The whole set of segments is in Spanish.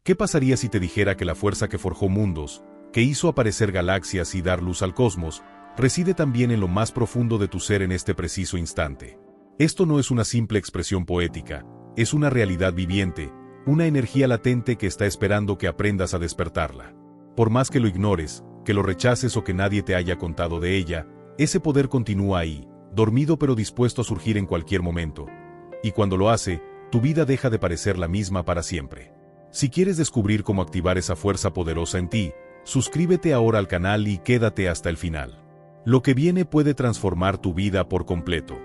¿Qué pasaría si te dijera que la fuerza que forjó mundos, que hizo aparecer galaxias y dar luz al cosmos, reside también en lo más profundo de tu ser en este preciso instante? Esto no es una simple expresión poética, es una realidad viviente, una energía latente que está esperando que aprendas a despertarla. Por más que lo ignores, que lo rechaces o que nadie te haya contado de ella, ese poder continúa ahí, dormido pero dispuesto a surgir en cualquier momento. Y cuando lo hace, tu vida deja de parecer la misma para siempre. Si quieres descubrir cómo activar esa fuerza poderosa en ti, suscríbete ahora al canal y quédate hasta el final. Lo que viene puede transformar tu vida por completo.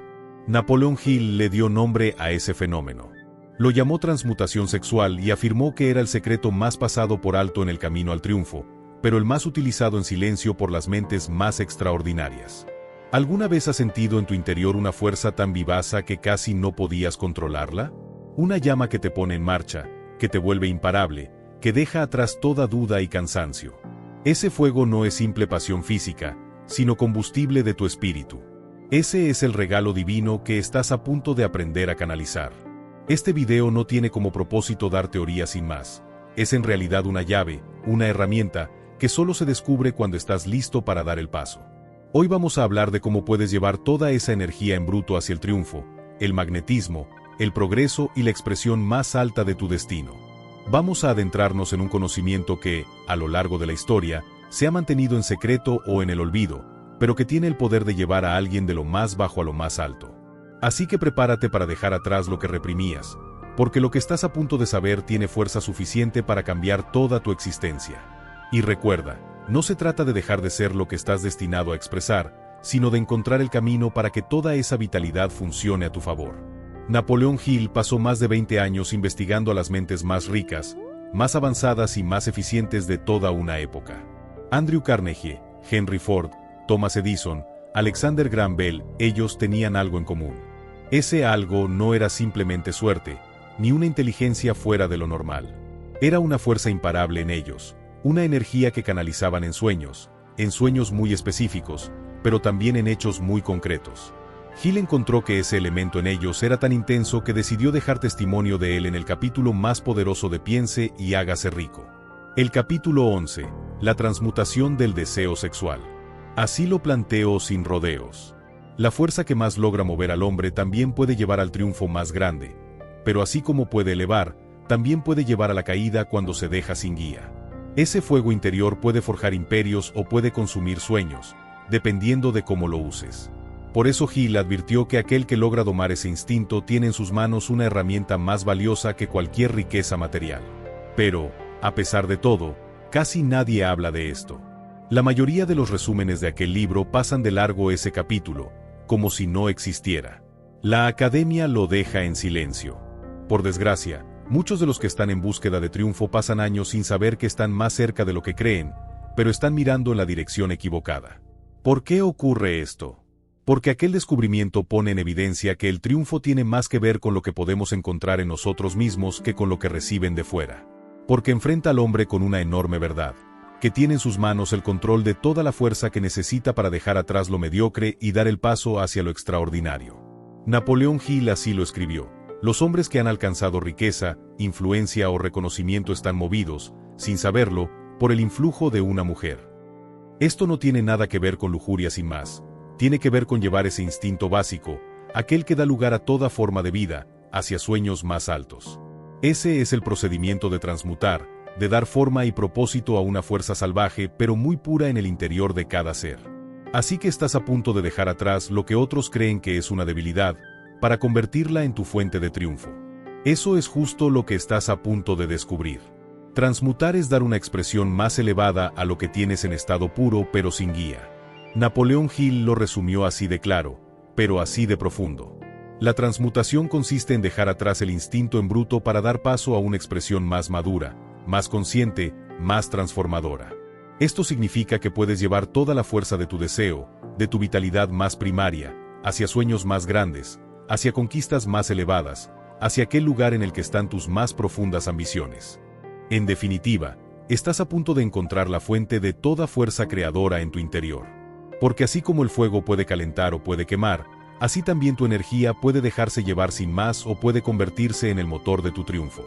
Napoleón Hill le dio nombre a ese fenómeno. Lo llamó transmutación sexual y afirmó que era el secreto más pasado por alto en el camino al triunfo, pero el más utilizado en silencio por las mentes más extraordinarias. ¿Alguna vez has sentido en tu interior una fuerza tan vivaz que casi no podías controlarla? Una llama que te pone en marcha, que te vuelve imparable, que deja atrás toda duda y cansancio. Ese fuego no es simple pasión física, sino combustible de tu espíritu. Ese es el regalo divino que estás a punto de aprender a canalizar. Este video no tiene como propósito dar teoría sin más. Es en realidad una llave, una herramienta, que solo se descubre cuando estás listo para dar el paso. Hoy vamos a hablar de cómo puedes llevar toda esa energía en bruto hacia el triunfo, el magnetismo, el progreso y la expresión más alta de tu destino. Vamos a adentrarnos en un conocimiento que, a lo largo de la historia, se ha mantenido en secreto o en el olvido, pero que tiene el poder de llevar a alguien de lo más bajo a lo más alto. Así que prepárate para dejar atrás lo que reprimías, porque lo que estás a punto de saber tiene fuerza suficiente para cambiar toda tu existencia. Y recuerda, no se trata de dejar de ser lo que estás destinado a expresar, sino de encontrar el camino para que toda esa vitalidad funcione a tu favor. Napoleón Hill pasó más de 20 años investigando a las mentes más ricas, más avanzadas y más eficientes de toda una época. Andrew Carnegie, Henry Ford, Thomas Edison, Alexander Graham Bell, ellos tenían algo en común. Ese algo no era simplemente suerte, ni una inteligencia fuera de lo normal. Era una fuerza imparable en ellos, una energía que canalizaban en sueños muy específicos, pero también en hechos muy concretos. Hill encontró que ese elemento en ellos era tan intenso que decidió dejar testimonio de él en el capítulo más poderoso de Piense y hágase rico. El capítulo 11, la transmutación del deseo sexual. Así lo planteo sin rodeos. La fuerza que más logra mover al hombre también puede llevar al triunfo más grande, pero así como puede elevar, también puede llevar a la caída cuando se deja sin guía. Ese fuego interior puede forjar imperios o puede consumir sueños, dependiendo de cómo lo uses. Por eso Hill advirtió que aquel que logra domar ese instinto tiene en sus manos una herramienta más valiosa que cualquier riqueza material. Pero, a pesar de todo, casi nadie habla de esto. La mayoría de los resúmenes de aquel libro pasan de largo ese capítulo, como si no existiera. La academia lo deja en silencio. Por desgracia, muchos de los que están en búsqueda de triunfo pasan años sin saber que están más cerca de lo que creen, pero están mirando en la dirección equivocada. ¿Por qué ocurre esto? Porque aquel descubrimiento pone en evidencia que el triunfo tiene más que ver con lo que podemos encontrar en nosotros mismos que con lo que reciben de fuera. Porque enfrenta al hombre con una enorme verdad, que tiene en sus manos el control de toda la fuerza que necesita para dejar atrás lo mediocre y dar el paso hacia lo extraordinario. Napoleón Hill así lo escribió: los hombres que han alcanzado riqueza, influencia o reconocimiento están movidos, sin saberlo, por el influjo de una mujer. Esto no tiene nada que ver con lujuria sin más. Tiene que ver con llevar ese instinto básico, aquel que da lugar a toda forma de vida, hacia sueños más altos. Ese es el procedimiento de transmutar, de dar forma y propósito a una fuerza salvaje pero muy pura en el interior de cada ser. Así que estás a punto de dejar atrás lo que otros creen que es una debilidad, para convertirla en tu fuente de triunfo. Eso es justo lo que estás a punto de descubrir. Transmutar es dar una expresión más elevada a lo que tienes en estado puro pero sin guía. Napoleón Hill lo resumió así de claro, pero así de profundo. La transmutación consiste en dejar atrás el instinto en bruto para dar paso a una expresión más madura, más consciente, más transformadora. Esto significa que puedes llevar toda la fuerza de tu deseo, de tu vitalidad más primaria, hacia sueños más grandes, hacia conquistas más elevadas, hacia aquel lugar en el que están tus más profundas ambiciones. En definitiva, estás a punto de encontrar la fuente de toda fuerza creadora en tu interior. Porque así como el fuego puede calentar o puede quemar, así también tu energía puede dejarse llevar sin más o puede convertirse en el motor de tu triunfo.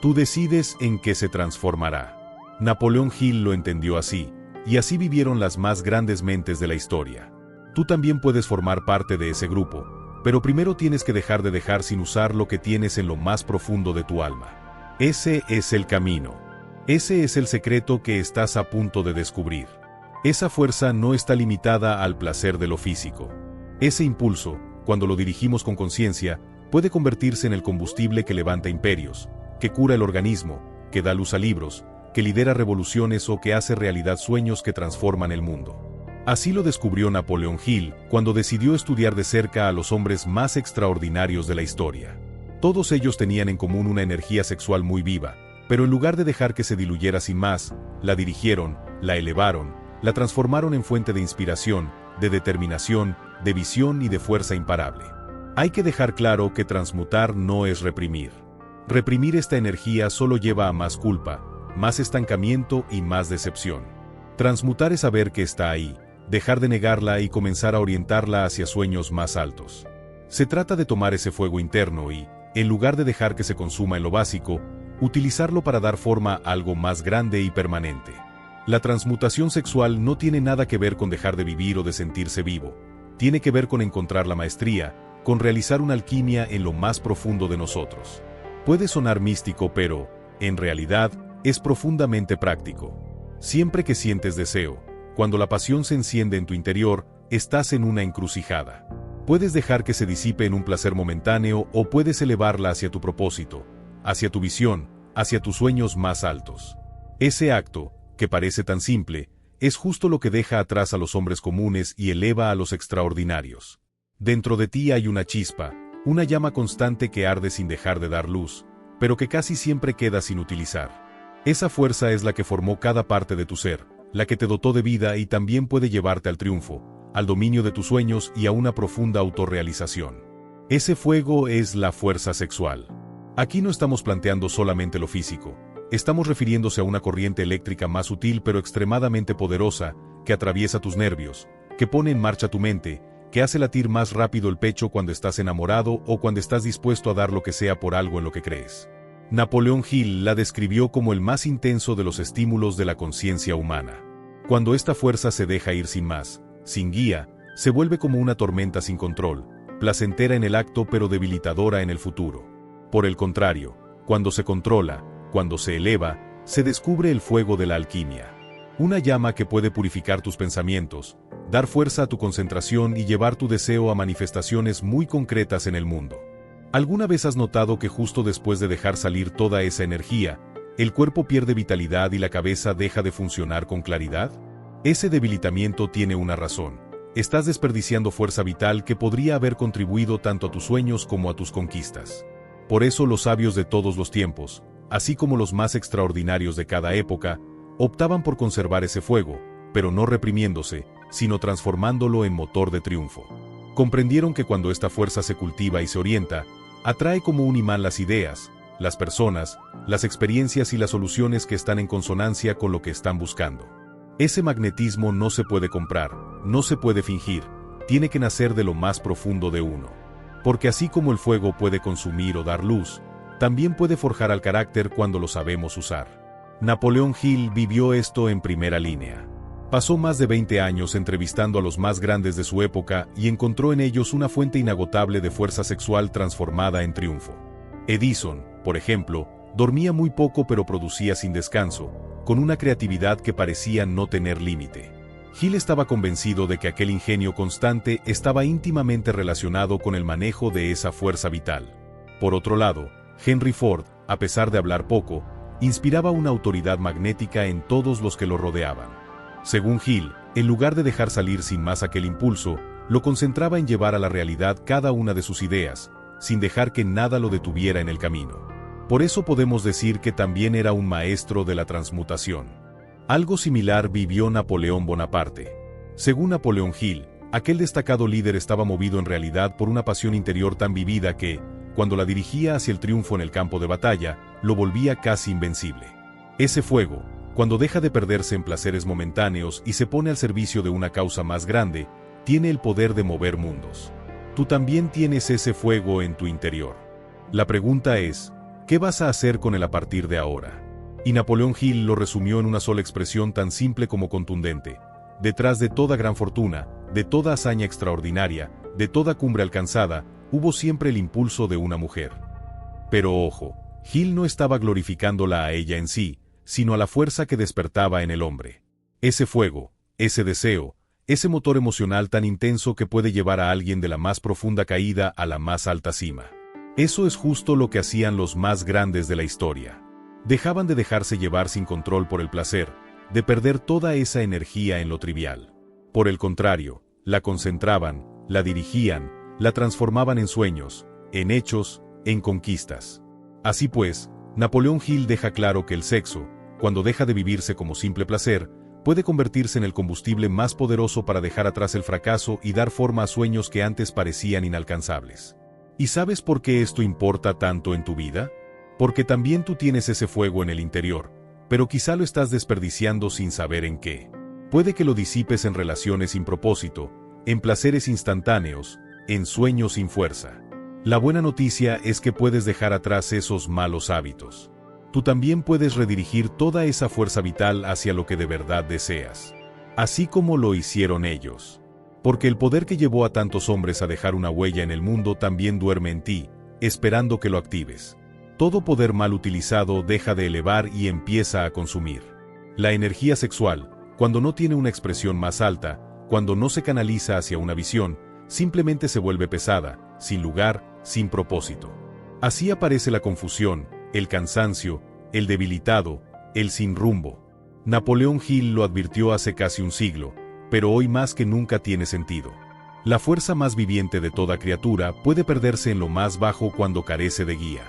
Tú decides en qué se transformará. Napoleón Hill lo entendió así, y así vivieron las más grandes mentes de la historia. Tú también puedes formar parte de ese grupo, pero primero tienes que dejar de dejar sin usar lo que tienes en lo más profundo de tu alma. Ese es el camino. Ese es el secreto que estás a punto de descubrir. Esa fuerza no está limitada al placer de lo físico. Ese impulso, cuando lo dirigimos con conciencia, puede convertirse en el combustible que levanta imperios, que cura el organismo, que da luz a libros, que lidera revoluciones o que hace realidad sueños que transforman el mundo. Así lo descubrió Napoleón Hill cuando decidió estudiar de cerca a los hombres más extraordinarios de la historia. Todos ellos tenían en común una energía sexual muy viva, pero en lugar de dejar que se diluyera sin más, la dirigieron, la elevaron, la transformaron en fuente de inspiración, de determinación, de visión y de fuerza imparable. Hay que dejar claro que transmutar no es reprimir. Reprimir esta energía solo lleva a más culpa, más estancamiento y más decepción. Transmutar es saber que está ahí, dejar de negarla y comenzar a orientarla hacia sueños más altos. Se trata de tomar ese fuego interno y, en lugar de dejar que se consuma en lo básico, utilizarlo para dar forma a algo más grande y permanente. La transmutación sexual no tiene nada que ver con dejar de vivir o de sentirse vivo. Tiene que ver con encontrar la maestría, con realizar una alquimia en lo más profundo de nosotros. Puede sonar místico, pero, en realidad, es profundamente práctico. Siempre que sientes deseo, cuando la pasión se enciende en tu interior, estás en una encrucijada. Puedes dejar que se disipe en un placer momentáneo o puedes elevarla hacia tu propósito, hacia tu visión, hacia tus sueños más altos. Ese acto, que parece tan simple, es justo lo que deja atrás a los hombres comunes y eleva a los extraordinarios. Dentro de ti hay una chispa, una llama constante que arde sin dejar de dar luz, pero que casi siempre queda sin utilizar. Esa fuerza es la que formó cada parte de tu ser, la que te dotó de vida y también puede llevarte al triunfo, al dominio de tus sueños y a una profunda autorrealización. Ese fuego es la fuerza sexual. Aquí no estamos planteando solamente lo físico, estamos refiriéndose a una corriente eléctrica más sutil pero extremadamente poderosa, que atraviesa tus nervios, que pone en marcha tu mente, que hace latir más rápido el pecho cuando estás enamorado o cuando estás dispuesto a dar lo que sea por algo en lo que crees. Napoleón Hill la describió como el más intenso de los estímulos de la conciencia humana. Cuando esta fuerza se deja ir sin más, sin guía, se vuelve como una tormenta sin control, placentera en el acto pero debilitadora en el futuro. Por el contrario, cuando se controla, cuando se eleva, se descubre el fuego de la alquimia. Una llama que puede purificar tus pensamientos, dar fuerza a tu concentración y llevar tu deseo a manifestaciones muy concretas en el mundo. ¿Alguna vez has notado que justo después de dejar salir toda esa energía, el cuerpo pierde vitalidad y la cabeza deja de funcionar con claridad? Ese debilitamiento tiene una razón. Estás desperdiciando fuerza vital que podría haber contribuido tanto a tus sueños como a tus conquistas. Por eso los sabios de todos los tiempos, así como los más extraordinarios de cada época, optaban por conservar ese fuego, pero no reprimiéndose, sino transformándolo en motor de triunfo. Comprendieron que cuando esta fuerza se cultiva y se orienta, atrae como un imán las ideas, las personas, las experiencias y las soluciones que están en consonancia con lo que están buscando. Ese magnetismo no se puede comprar, no se puede fingir, tiene que nacer de lo más profundo de uno. Porque así como el fuego puede consumir o dar luz, también puede forjar al carácter cuando lo sabemos usar. Napoleón Hill vivió esto en primera línea. Pasó más de 20 años entrevistando a los más grandes de su época y encontró en ellos una fuente inagotable de fuerza sexual transformada en triunfo. Edison, por ejemplo, dormía muy poco pero producía sin descanso, con una creatividad que parecía no tener límite. Hill estaba convencido de que aquel ingenio constante estaba íntimamente relacionado con el manejo de esa fuerza vital. Por otro lado, Henry Ford, a pesar de hablar poco, inspiraba una autoridad magnética en todos los que lo rodeaban. Según Hill, en lugar de dejar salir sin más aquel impulso, lo concentraba en llevar a la realidad cada una de sus ideas, sin dejar que nada lo detuviera en el camino. Por eso podemos decir que también era un maestro de la transmutación. Algo similar vivió Napoleón Bonaparte. Según Napoleón Hill, aquel destacado líder estaba movido en realidad por una pasión interior tan vivida que, cuando la dirigía hacia el triunfo en el campo de batalla, lo volvía casi invencible. Ese fuego, cuando deja de perderse en placeres momentáneos y se pone al servicio de una causa más grande, tiene el poder de mover mundos. Tú también tienes ese fuego en tu interior. La pregunta es, ¿Qué vas a hacer con él a partir de ahora? Y Napoleón Hill lo resumió en una sola expresión tan simple como contundente. Detrás de toda gran fortuna, de toda hazaña extraordinaria, de toda cumbre alcanzada, hubo siempre el impulso de una mujer. Pero ojo, Hill no estaba glorificándola a ella en sí, sino a la fuerza que despertaba en el hombre. Ese fuego, ese deseo, ese motor emocional tan intenso que puede llevar a alguien de la más profunda caída a la más alta cima. Eso es justo lo que hacían los más grandes de la historia. Dejaban de dejarse llevar sin control por el placer, de perder toda esa energía en lo trivial. Por el contrario, la concentraban, la dirigían, la transformaban en sueños, en hechos, en conquistas. Así pues, Napoleón Hill deja claro que el sexo, cuando deja de vivirse como simple placer, puede convertirse en el combustible más poderoso para dejar atrás el fracaso y dar forma a sueños que antes parecían inalcanzables. ¿Y sabes por qué esto importa tanto en tu vida? Porque también tú tienes ese fuego en el interior, pero quizá lo estás desperdiciando sin saber en qué. Puede que lo disipes en relaciones sin propósito, en placeres instantáneos, en sueños sin fuerza. La buena noticia es que puedes dejar atrás esos malos hábitos. Tú también puedes redirigir toda esa fuerza vital hacia lo que de verdad deseas. Así como lo hicieron ellos. Porque el poder que llevó a tantos hombres a dejar una huella en el mundo también duerme en ti, esperando que lo actives. Todo poder mal utilizado deja de elevar y empieza a consumir. La energía sexual, cuando no tiene una expresión más alta, cuando no se canaliza hacia una visión, simplemente se vuelve pesada, sin lugar, sin propósito. Así aparece la confusión, el cansancio, el debilitado, el sin rumbo. Napoleón Hill lo advirtió hace casi un siglo, pero hoy más que nunca tiene sentido. La fuerza más viviente de toda criatura puede perderse en lo más bajo cuando carece de guía.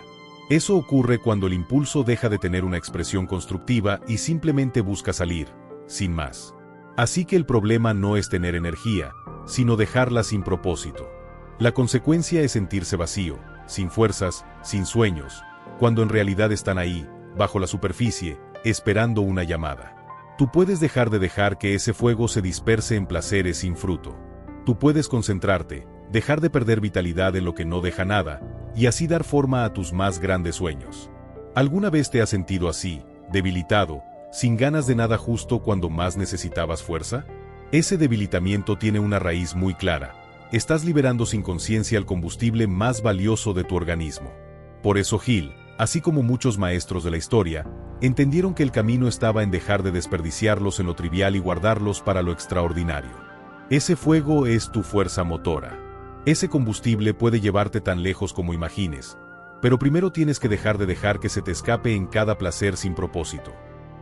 Eso ocurre cuando el impulso deja de tener una expresión constructiva y simplemente busca salir, sin más. Así que el problema no es tener energía, sino dejarla sin propósito. La consecuencia es sentirse vacío, sin fuerzas, sin sueños, cuando en realidad están ahí, bajo la superficie, esperando una llamada. Tú puedes dejar de dejar que ese fuego se disperse en placeres sin fruto. Tú puedes concentrarte, dejar de perder vitalidad en lo que no deja nada, y así dar forma a tus más grandes sueños. ¿Alguna vez te has sentido así, debilitado, sin ganas de nada justo cuando más necesitabas fuerza? Ese debilitamiento tiene una raíz muy clara. Estás liberando sin conciencia el combustible más valioso de tu organismo. Por eso Hill, así como muchos maestros de la historia, entendieron que el camino estaba en dejar de desperdiciarlos en lo trivial y guardarlos para lo extraordinario. Ese fuego es tu fuerza motora. Ese combustible puede llevarte tan lejos como imagines, pero primero tienes que dejar que se te escape en cada placer sin propósito.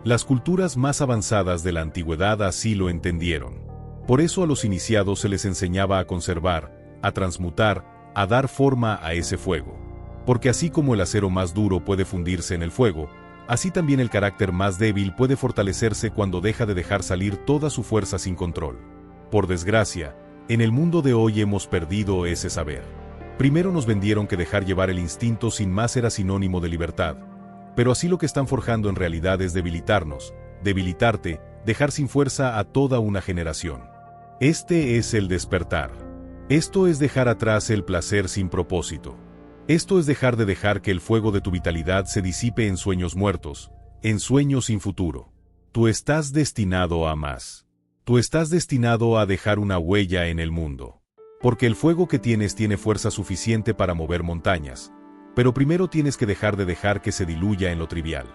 Las culturas más avanzadas de la antigüedad así lo entendieron. Por eso a los iniciados se les enseñaba a conservar, a transmutar, a dar forma a ese fuego. Porque así como el acero más duro puede fundirse en el fuego, así también el carácter más débil puede fortalecerse cuando deja de dejar salir toda su fuerza sin control. Por desgracia, en el mundo de hoy hemos perdido ese saber. Primero nos vendieron que dejar llevar el instinto sin más era sinónimo de libertad, pero así lo que están forjando en realidad es debilitarnos, debilitarte, dejar sin fuerza a toda una generación. Este es el despertar. Esto es dejar atrás el placer sin propósito. Esto es dejar de dejar que el fuego de tu vitalidad se disipe en sueños muertos, en sueños sin futuro. Tú estás destinado a más. Tú estás destinado a dejar una huella en el mundo. Porque el fuego que tienes tiene fuerza suficiente para mover montañas, pero primero tienes que dejar que se diluya en lo trivial.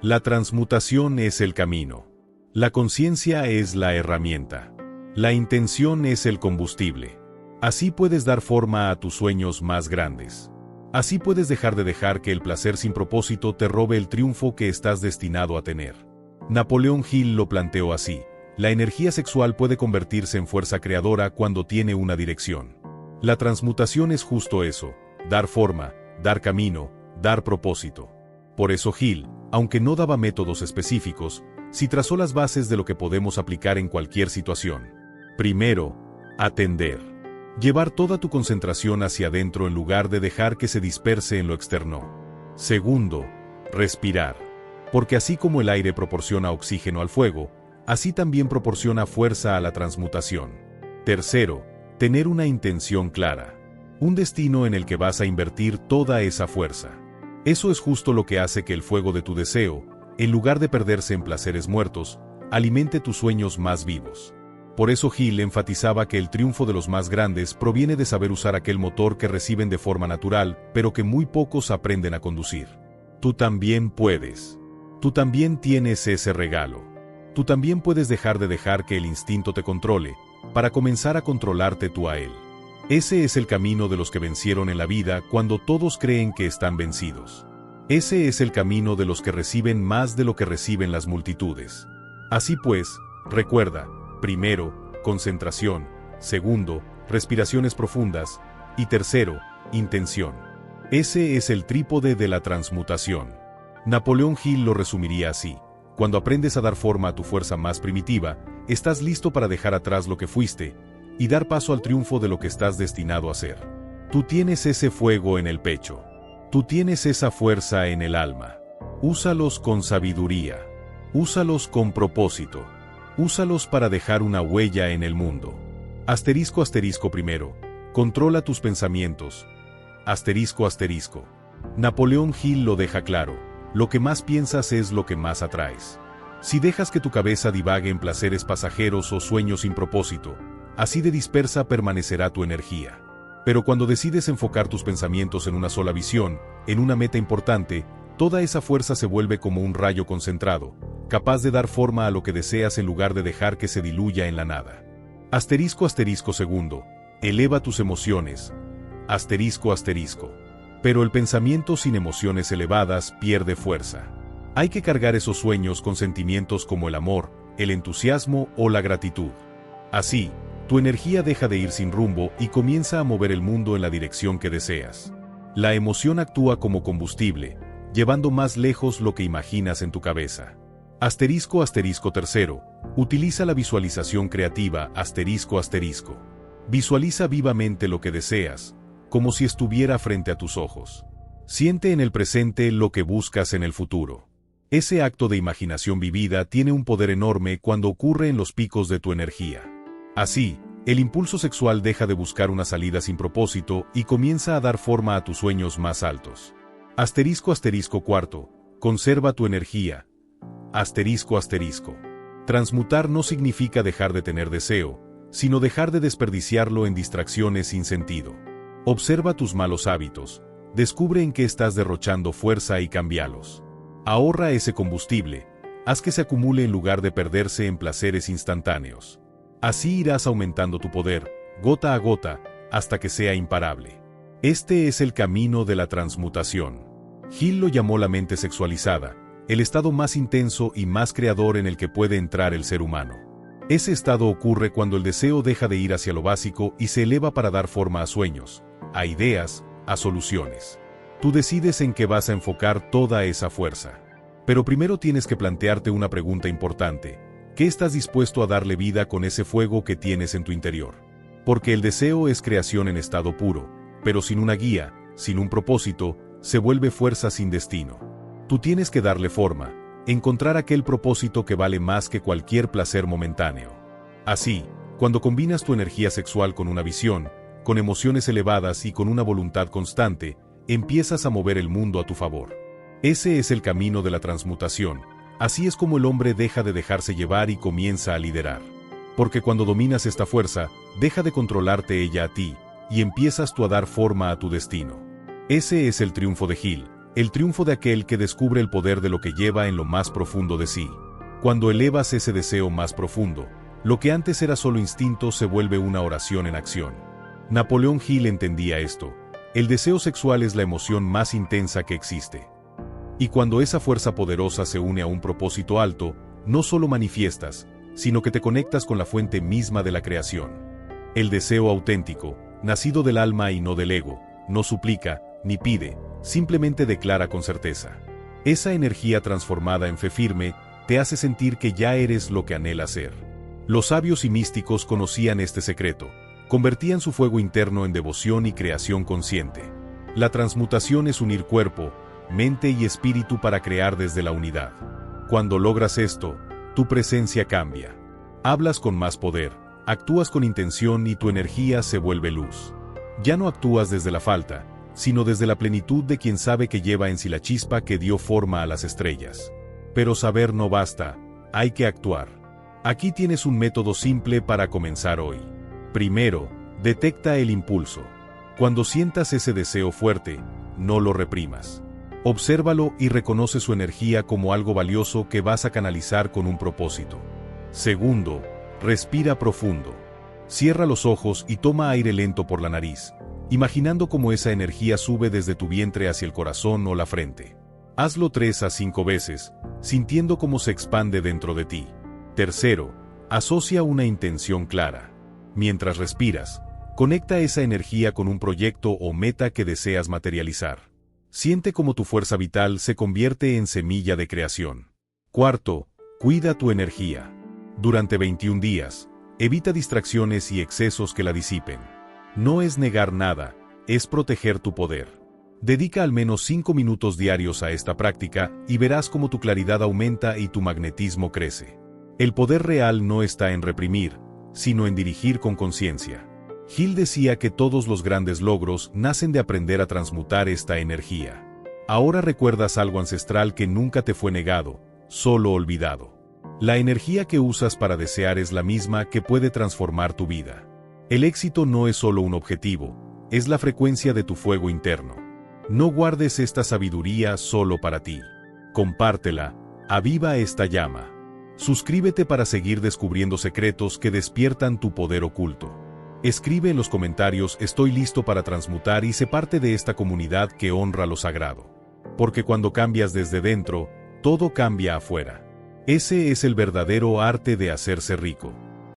La transmutación es el camino. La conciencia es la herramienta. La intención es el combustible. Así puedes dar forma a tus sueños más grandes. Así puedes dejar que el placer sin propósito te robe el triunfo que estás destinado a tener. Napoleón Hill lo planteó así: la energía sexual puede convertirse en fuerza creadora cuando tiene una dirección. La transmutación es justo eso: dar forma, dar camino, dar propósito. Por eso Hill, aunque no daba métodos específicos, sí trazó las bases de lo que podemos aplicar en cualquier situación. Primero, atender. Llevar toda tu concentración hacia adentro en lugar de dejar que se disperse en lo externo. Segundo, respirar. Porque así como el aire proporciona oxígeno al fuego, así también proporciona fuerza a la transmutación. Tercero, tener una intención clara. Un destino en el que vas a invertir toda esa fuerza. Eso es justo lo que hace que el fuego de tu deseo, en lugar de perderse en placeres muertos, alimente tus sueños más vivos. Por eso Hill enfatizaba que el triunfo de los más grandes proviene de saber usar aquel motor que reciben de forma natural, pero que muy pocos aprenden a conducir. Tú también puedes. Tú también tienes ese regalo. Tú también puedes dejar que el instinto te controle, para comenzar a controlarte tú a él. Ese es el camino de los que vencieron en la vida cuando todos creen que están vencidos. Ese es el camino de los que reciben más de lo que reciben las multitudes. Así pues, recuerda, primero, concentración, segundo, respiraciones profundas, y tercero, intención. Ese es el trípode de la transmutación. Napoleón Hill lo resumiría así: cuando aprendes a dar forma a tu fuerza más primitiva, estás listo para dejar atrás lo que fuiste, y dar paso al triunfo de lo que estás destinado a ser. Tú tienes ese fuego en el pecho. Tú tienes esa fuerza en el alma. Úsalos con sabiduría. Úsalos con propósito. Úsalos para dejar una huella en el mundo. Asterisco primero. Controla tus pensamientos. Asterisco. Napoleón Hill lo deja claro: lo que más piensas es lo que más atraes. Si dejas que tu cabeza divague en placeres pasajeros o sueños sin propósito, así de dispersa permanecerá tu energía. Pero cuando decides enfocar tus pensamientos en una sola visión, en una meta importante, toda esa fuerza se vuelve como un rayo concentrado, capaz de dar forma a lo que deseas en lugar de dejar que se diluya en la nada. Asterisco segundo. Eleva tus emociones. Asterisco. Pero el pensamiento sin emociones elevadas pierde fuerza. Hay que cargar esos sueños con sentimientos como el amor, el entusiasmo o la gratitud. Así, tu energía deja de ir sin rumbo y comienza a mover el mundo en la dirección que deseas. La emoción actúa como combustible, llevando más lejos lo que imaginas en tu cabeza. Asterisco tercero. Utiliza la visualización creativa. Asterisco. Visualiza vivamente lo que deseas, como si estuviera frente a tus ojos. Siente en el presente lo que buscas en el futuro. Ese acto de imaginación vivida tiene un poder enorme cuando ocurre en los picos de tu energía. Así, el impulso sexual deja de buscar una salida sin propósito y comienza a dar forma a tus sueños más altos. Asterisco cuarto. Conserva tu energía. Asterisco. Transmutar no significa dejar de tener deseo, sino dejar de desperdiciarlo en distracciones sin sentido. Observa tus malos hábitos, descubre en qué estás derrochando fuerza y cámbialos. Ahorra ese combustible, haz que se acumule en lugar de perderse en placeres instantáneos. Así irás aumentando tu poder, gota a gota, hasta que sea imparable. Este es el camino de la transmutación. Hill lo llamó la mente sexualizada, el estado más intenso y más creador en el que puede entrar el ser humano. Ese estado ocurre cuando el deseo deja de ir hacia lo básico y se eleva para dar forma a sueños, a ideas, a soluciones. Tú decides en qué vas a enfocar toda esa fuerza. Pero primero tienes que plantearte una pregunta importante: ¿qué estás dispuesto a darle vida con ese fuego que tienes en tu interior? Porque el deseo es creación en estado puro, pero sin una guía, sin un propósito, se vuelve fuerza sin destino. Tú tienes que darle forma, encontrar aquel propósito que vale más que cualquier placer momentáneo. Así, cuando combinas tu energía sexual con una visión, con emociones elevadas y con una voluntad constante, empiezas a mover el mundo a tu favor. Ese es el camino de la transmutación. Así es como el hombre deja de dejarse llevar y comienza a liderar. Porque cuando dominas esta fuerza, deja de controlarte ella a ti, y empiezas tú a dar forma a tu destino. Ese es el triunfo de Hill, el triunfo de aquel que descubre el poder de lo que lleva en lo más profundo de sí. Cuando elevas ese deseo más profundo, lo que antes era solo instinto se vuelve una oración en acción. Napoleón Hill entendía esto: el deseo sexual es la emoción más intensa que existe. Y cuando esa fuerza poderosa se une a un propósito alto, no solo manifiestas, sino que te conectas con la fuente misma de la creación. El deseo auténtico, nacido del alma y no del ego, no suplica, ni pide, simplemente declara con certeza. Esa energía transformada en fe firme, te hace sentir que ya eres lo que anhelas ser. Los sabios y místicos conocían este secreto, convertían su fuego interno en devoción y creación consciente. La transmutación es unir cuerpo, mente y espíritu para crear desde la unidad. Cuando logras esto, tu presencia cambia. Hablas con más poder, actúas con intención y tu energía se vuelve luz. Ya no actúas desde la falta, sino desde la plenitud de quien sabe que lleva en sí la chispa que dio forma a las estrellas. Pero saber no basta, hay que actuar. Aquí tienes un método simple para comenzar hoy. Primero, detecta el impulso. Cuando sientas ese deseo fuerte, no lo reprimas. Obsérvalo y reconoce su energía como algo valioso que vas a canalizar con un propósito. Segundo, respira profundo. Cierra los ojos y toma aire lento por la nariz, imaginando cómo esa energía sube desde tu vientre hacia el corazón o la frente. Hazlo 3 a 5 veces, sintiendo cómo se expande dentro de ti. Tercero, asocia una intención clara. Mientras respiras, conecta esa energía con un proyecto o meta que deseas materializar. Siente cómo tu fuerza vital se convierte en semilla de creación. Cuarto, cuida tu energía. Durante 21 días, evita distracciones y excesos que la disipen. No es negar nada, es proteger tu poder. Dedica al menos 5 minutos diarios a esta práctica y verás cómo tu claridad aumenta y tu magnetismo crece. El poder real no está en reprimir, sino en dirigir con conciencia. Gil decía que todos los grandes logros nacen de aprender a transmutar esta energía. Ahora recuerdas algo ancestral que nunca te fue negado, solo olvidado. La energía que usas para desear es la misma que puede transformar tu vida. El éxito no es solo un objetivo, es la frecuencia de tu fuego interno. No guardes esta sabiduría solo para ti. Compártela, aviva esta llama. Suscríbete para seguir descubriendo secretos que despiertan tu poder oculto. Escribe en los comentarios "Estoy listo para transmutar" y sé parte de esta comunidad que honra lo sagrado. Porque cuando cambias desde dentro, todo cambia afuera. Ese es el verdadero arte de hacerse rico.